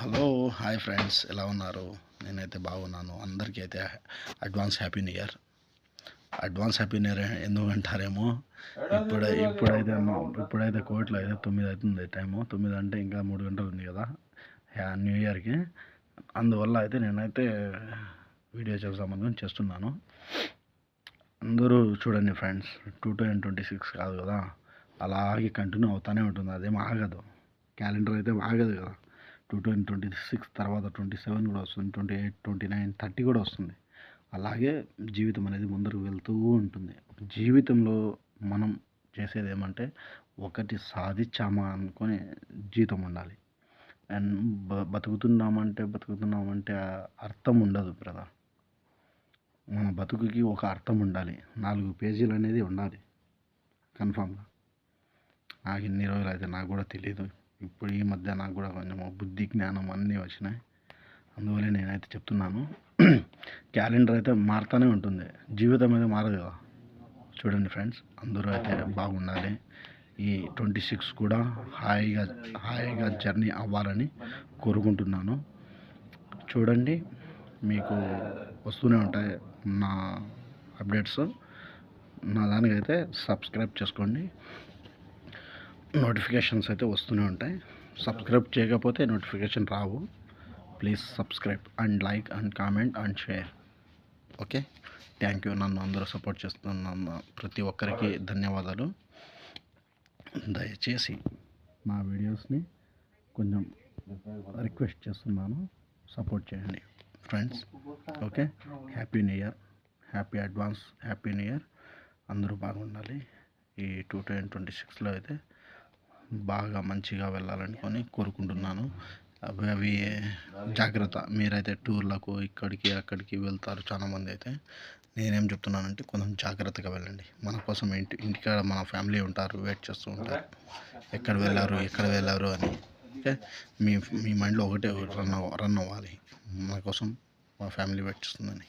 Hello hi friends, ఎలా ఉన్నారు? నేనైతే బాగున్నాను. అందరికీ అయితే advance happy new year. Advance happy new year ఎందుకంటారేమో, ఇప్పుడైతే కోవిడ్లో అయితే 9 అవుతుంది టైము. 9 అంటే ఇంకా 3 గంటలు ఉంది కదా న్యూ ఇయర్కి. అందువల్ల అయితే నేనైతే వీడియో చేద్దామని చేస్తున్నాను. అందరూ చూడండి ఫ్రెండ్స్, 2026 కాదు కదా, అలాగే కంటిన్యూ అవుతూనే ఉంటుంది. అదేం ఆగదు. క్యాలెండర్ అయితే ఆగదు కదా. 2026 తర్వాత 27 కూడా వస్తుంది, 28, 29, 30 కూడా వస్తుంది. అలాగే జీవితం అనేది ముందరకు వెళ్తూ ఉంటుంది. జీవితంలో మనం చేసేది ఏమంటే, ఒకటి సాధించామా అనుకొని జీవితం ఉండాలి. అండ్ బతుకుతున్నామంటే అర్థం ఉండదు బ్రదర్. మన బతుకుకి ఒక అర్థం ఉండాలి. 4 పేజీలు అనేది ఉండాలి కన్ఫామ్గా. నాకు ఇన్ని రోజులు అయితే నాకు కూడా తెలియదు. ఇప్పుడు ఈ మధ్య నాకు కూడా కొంచెం బుద్ధి జ్ఞానం అన్నీ వచ్చినాయి. అందువల్ల నేనైతే చెప్తున్నాను, క్యాలెండర్ అయితే మారుతూనే ఉంటుంది, జీవితం అయితే మారదు కదా. చూడండి ఫ్రెండ్స్, అందరూ అయితే బాగుండాలి. ఈ 26 కూడా హాయిగా జర్నీ అవ్వాలని కోరుకుంటున్నాను. చూడండి, మీకు వస్తూనే ఉంటాయి నా అప్డేట్స్. నా దానికైతే సబ్స్క్రైబ్ చేసుకోండి. నోటిఫికేషన్స్ అయితే వస్తూనే ఉంటాయి. సబ్స్క్రైబ్ చేయకపోతే notification Rao. Please subscribe and like and comment and share. Okay, thank you. నన్ను అందరూ సపోర్ట్ చేస్తున్న ప్రతి ఒక్కరికి ధన్యవాదాలు. దయచేసి నా వీడియోస్ని కొంచెం రిక్వెస్ట్ చేస్తున్నాను, సపోర్ట్ చేయండి friends. Okay, happy new year, happy new year. అందరూ బాగుండాలి. ఈ 2026లో అయితే బాగా మంచిగా వెళ్ళాలనుకొని కోరుకుంటున్నాను. అవి జాగ్రత్త. మీరైతే టూర్లకు ఇక్కడికి అక్కడికి వెళ్తారు చాలామంది. అయితే నేనేం చెప్తున్నానంటే, కొంచెం జాగ్రత్తగా వెళ్ళండి. మన కోసం ఇంటికాడ మన ఫ్యామిలీ ఉంటారు, వెయిట్ చేస్తూ ఉంటారు, ఎక్కడ వెళ్ళారు అని. ఓకే, మీ మైండ్లో ఒకటే రన్ అవ్వాలి, మన కోసం మా ఫ్యామిలీ వెయిట్ చేస్తుందని.